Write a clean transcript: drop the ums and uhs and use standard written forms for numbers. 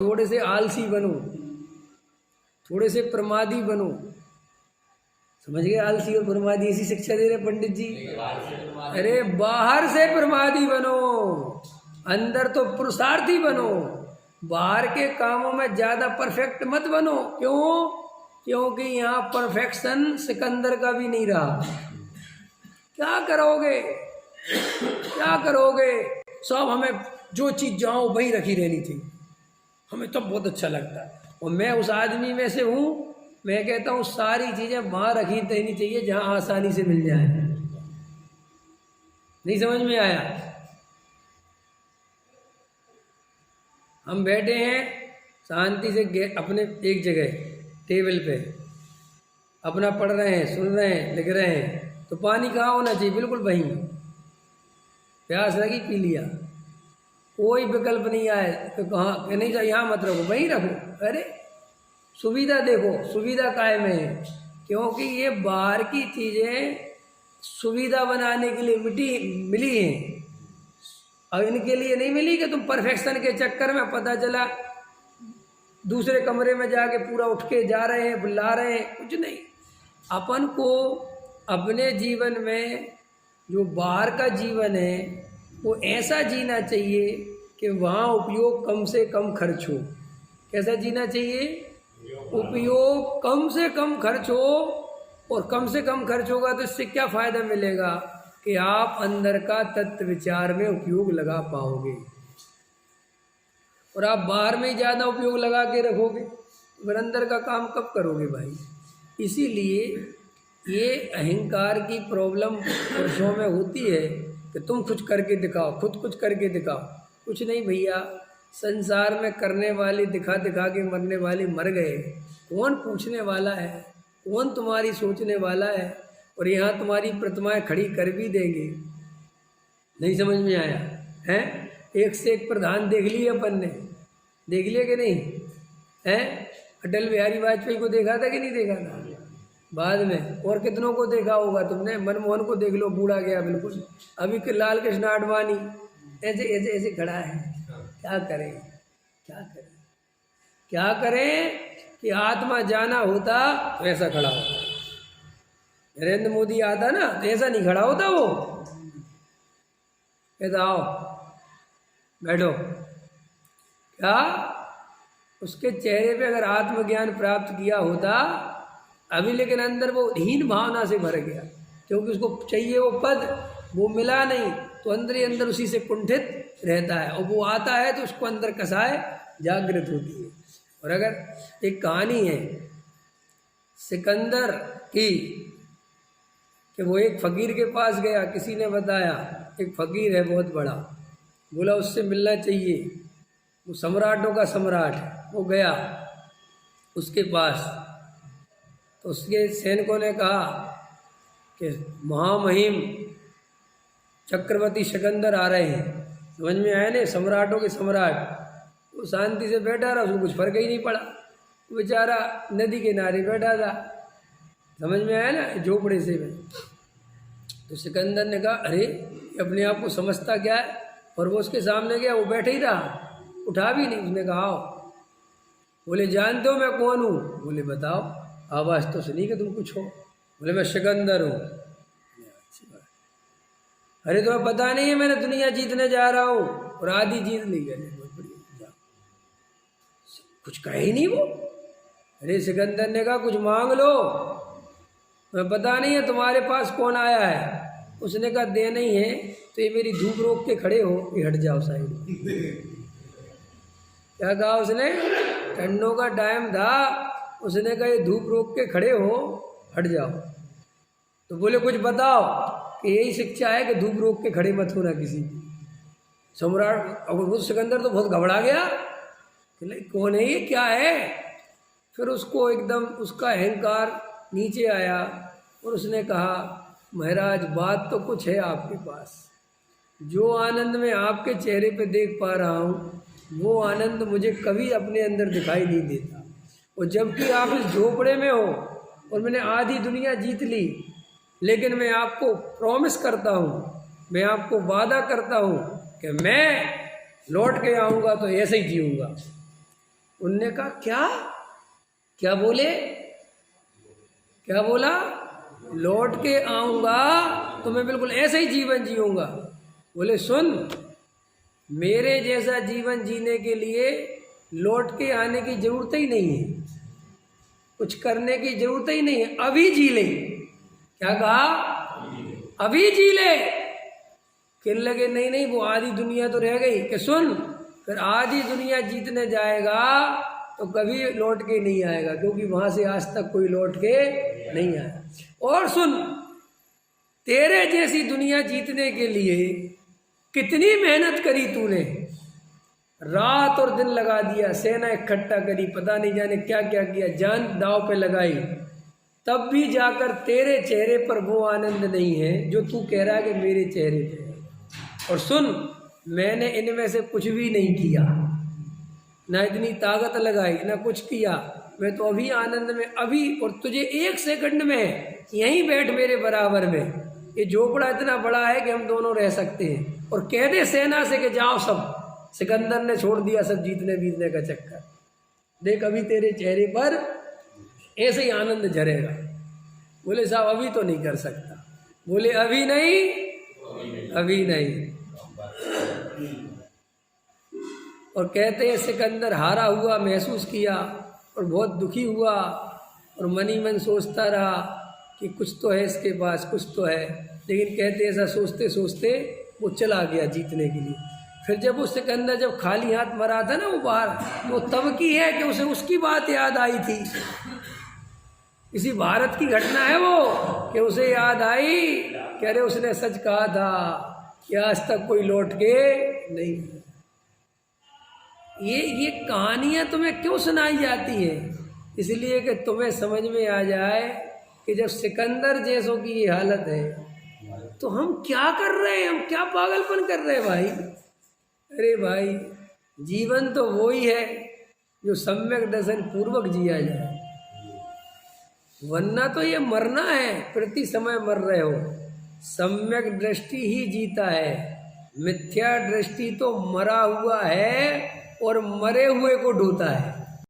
थोड़े से आलसी बनो, थोड़े से प्रमादी बनो। समझ गए? आलसी और प्रमादी ऐसी शिक्षा दे रहे पंडित जी। अरे बाहर से प्रमादी बनो, अंदर तो पुरुषार्थी बनो। बाहर के कामों में ज्यादा परफेक्ट मत बनो। क्यों? क्योंकि यहाँ परफेक्शन सिकंदर का भी नहीं रहा। क्या करोगे? क्या करोगे? सब हमें जो चीज जाओ वही रखी रहनी थी, हमें तो बहुत अच्छा लगता है। और मैं उस आदमी में से हूँ, मैं कहता हूँ सारी चीजें वहां रखी रहनी चाहिए जहां आसानी से मिल जाए। नहीं समझ में आया? हम बैठे हैं शांति से अपने एक जगह टेबल पे, अपना पढ़ रहे हैं, सुन रहे हैं, लिख रहे हैं, तो पानी कहाँ होना चाहिए? बिल्कुल वहीं। प्यास लगी, पी लिया, कोई विकल्प नहीं आए तो कहाँ नहीं चाहिए, यहाँ मत रखो, वहीं रखो। अरे सुविधा देखो, सुविधा कायम है, क्योंकि ये बाहर की चीजें सुविधा बनाने के लिए मिली हैं। अब इनके लिए नहीं मिली कि तुम परफेक्शन के चक्कर में पता चला दूसरे कमरे में जाके पूरा उठ के जा रहे हैं, बुला रहे हैं, कुछ नहीं। अपन को अपने जीवन में जो बाहर का जीवन है वो ऐसा जीना चाहिए कि वहाँ उपयोग कम से कम खर्च हो। कैसा जीना चाहिए? उपयोग कम से कम खर्च हो। और कम से कम खर्च होगा तो इससे क्या फायदा मिलेगा कि आप अंदर का तत्व विचार में उपयोग लगा पाओगे। और आप बाहर में ही ज़्यादा उपयोग लगा के रखोगे तो फिर अंदर का काम कब करोगे भाई? इसीलिए ये अहंकार की प्रॉब्लम पुरुषों में होती है कि तुम कुछ करके दिखाओ, खुद कुछ करके दिखाओ। कुछ नहीं भैया, संसार में करने वाले दिखा दिखा के मरने वाले मर गए। कौन पूछने वाला है? कौन तुम्हारी सोचने वाला है? और यहाँ तुम्हारी प्रतिमाएं खड़ी कर भी देंगे। नहीं समझ में आया है? एक से एक प्रधान देख लिए अपन ने, देख लिया कि नहीं है? अटल बिहारी वाजपेयी को देखा था कि नहीं देखा था? बाद में और कितनों को देखा होगा तुमने? मनमोहन को देख लो, बूढ़ा गया बिल्कुल। अभी के लाल कृष्ण आडवाणी ऐसे ऐसे ऐसे खड़ा है। क्या करें? क्या करें? क्या करें कि आत्मा जाना होता तो ऐसा खड़ा होता। नरेंद्र मोदी आता ना तो ऐसा नहीं खड़ा होता, वो कहता आओ बैठो। क्या उसके चेहरे पे अगर आत्मज्ञान प्राप्त किया होता अभी, लेकिन अंदर वो हीन भावना से भर गया, क्योंकि उसको चाहिए वो पद, वो मिला नहीं तो अंदर ही अंदर उसी से कुंठित रहता है। और वो आता है तो उसको अंदर कसाए जागृत होती है। और अगर एक कहानी है सिकंदर की कि वो एक फकीर के पास गया, किसी ने बताया एक फकीर है बहुत बड़ा, बोला उससे मिलना चाहिए, वो सम्राटों का सम्राट है। वो गया उसके पास तो उसके सैनिकों ने कहा कि महामहिम चक्रवर्ती सिकंदर आ रहे हैं। समझ में आया ना? सम्राटों के सम्राट। वो शांति से बैठा रहा, उसको कुछ फर्क ही नहीं पड़ा। बेचारा नदी के किनारे बैठा था, समझ में आया ना, झोपड़े से में। तो सिकंदर ने कहा अरे अपने आप को समझता क्या है? और वो उसके सामने गया, वो बैठे ही रहा, उठा भी नहीं। उसने कहा आओ। बोले जानते हो मैं कौन हूँ? बोले बताओ। आवाज़ तो सुनी कि तुम कुछ हो। बोले मैं सिकंदर हूँ। अरे तुम्हें पता नहीं है मैंने दुनिया जीतने जा रहा हूँ और आधी जीत ली। गए बहुत बढ़िया, कुछ कहे ही नहीं वो। अरे सिकंदर ने कहा कुछ मांग लो, तुम्हें पता नहीं है तुम्हारे पास कौन आया है। उसने कहा दे नहीं है तो ये मेरी धूप रोक के खड़े हो, ये हट जाओ साइड। क्या कहा उसने? ठंडों का टाइम था, उसने कहा ये धूप रोक के खड़े हो, हट जाओ। तो बोले कुछ बताओ कि यही शिक्षा है कि धूप रोक के खड़े मत होना किसी। सम्राट और वो सिकंदर तो बहुत घबरा गया कि कौन है ये, क्या है? फिर उसको एकदम उसका अहंकार नीचे आया और उसने कहा महाराज बात तो कुछ है आपके पास, जो आनंद मैं आपके चेहरे पे देख पा रहा हूँ वो आनंद मुझे कभी अपने अंदर दिखाई नहीं देता। और जबकि आप इस झोपड़े में हो और मैंने आधी दुनिया जीत ली, लेकिन मैं आपको प्रॉमिस करता हूँ, मैं आपको वादा करता हूँ कि मैं लौट के आऊँगा तो ऐसे ही जीऊँगा। उनने कहा क्या? क्या बोले? क्या बोला? लौट के आऊंगा तो मैं बिल्कुल ऐसा ही जीवन जीऊंगा। बोले सुन, मेरे जैसा जीवन जीने के लिए लौट के आने की जरूरत ही नहीं है, कुछ करने की जरूरत ही नहीं है, अभी जी ले। क्या कहा? अभी जी ले। कहने लगे नहीं नहीं, वो आधी दुनिया तो रह गई। कि सुन, फिर आधी दुनिया जीतने जाएगा तो कभी लौट के नहीं आएगा, क्योंकि वहां से आज तक कोई लौट के नहीं आया। और सुन, तेरे जैसी दुनिया जीतने के लिए कितनी मेहनत करी तूने, रात और दिन लगा दिया, सेना इकट्ठा करी, पता नहीं जाने क्या क्या किया, जान दांव पे लगाई, तब भी जाकर तेरे चेहरे पर वो आनंद नहीं है जो तू कह रहा है कि मेरे चेहरे पे है। और सुन, मैंने इनमें से कुछ भी नहीं किया, ना इतनी ताकत लगाई, ना कुछ किया, मैं तो अभी आनंद में, अभी, और तुझे 1 सेकंड में यहीं बैठ मेरे बराबर में, ये झोपड़ा इतना बड़ा है कि हम दोनों रह सकते हैं, और कह दे सेना से कि जाओ सब। सिकंदर ने छोड़ दिया सब जीतने बीतने का चक्कर। देख अभी तेरे चेहरे पर ऐसे ही आनंद झरेगा। बोले साहब अभी तो नहीं कर सकता। बोले अभी नहीं, अभी नहीं। और कहते हैं सिकंदर हारा हुआ महसूस किया और बहुत दुखी हुआ, और मन ही मन सोचता रहा कि कुछ तो है इसके पास, कुछ तो है। लेकिन कहते ऐसा सोचते सोचते वो चला गया जीतने के लिए। फिर जब वो सिकंदर जब खाली हाथ मरा था ना वो बाहर, वो तब की है कि उसे उसकी बात याद आई थी। इसी भारत की घटना है वो, कि उसे याद आई कि अरे उसने सच कहा था कि आज तक कोई लौट के नहीं। ये कहानियां तुम्हें क्यों सुनाई जाती हैं? इसलिए कि तुम्हें समझ में आ जाए कि जब सिकंदर जैसों की ये हालत है तो हम क्या कर रहे हैं, हम क्या पागलपन कर रहे हैं भाई। अरे भाई, जीवन तो वो ही है जो सम्यक दर्शन पूर्वक जिया जाए, वरना तो ये मरना है, प्रति समय मर रहे हो। सम्यक दृष्टि ही जीता है, मिथ्या दृष्टि तो मरा हुआ है और मरे हुए को ढोता है।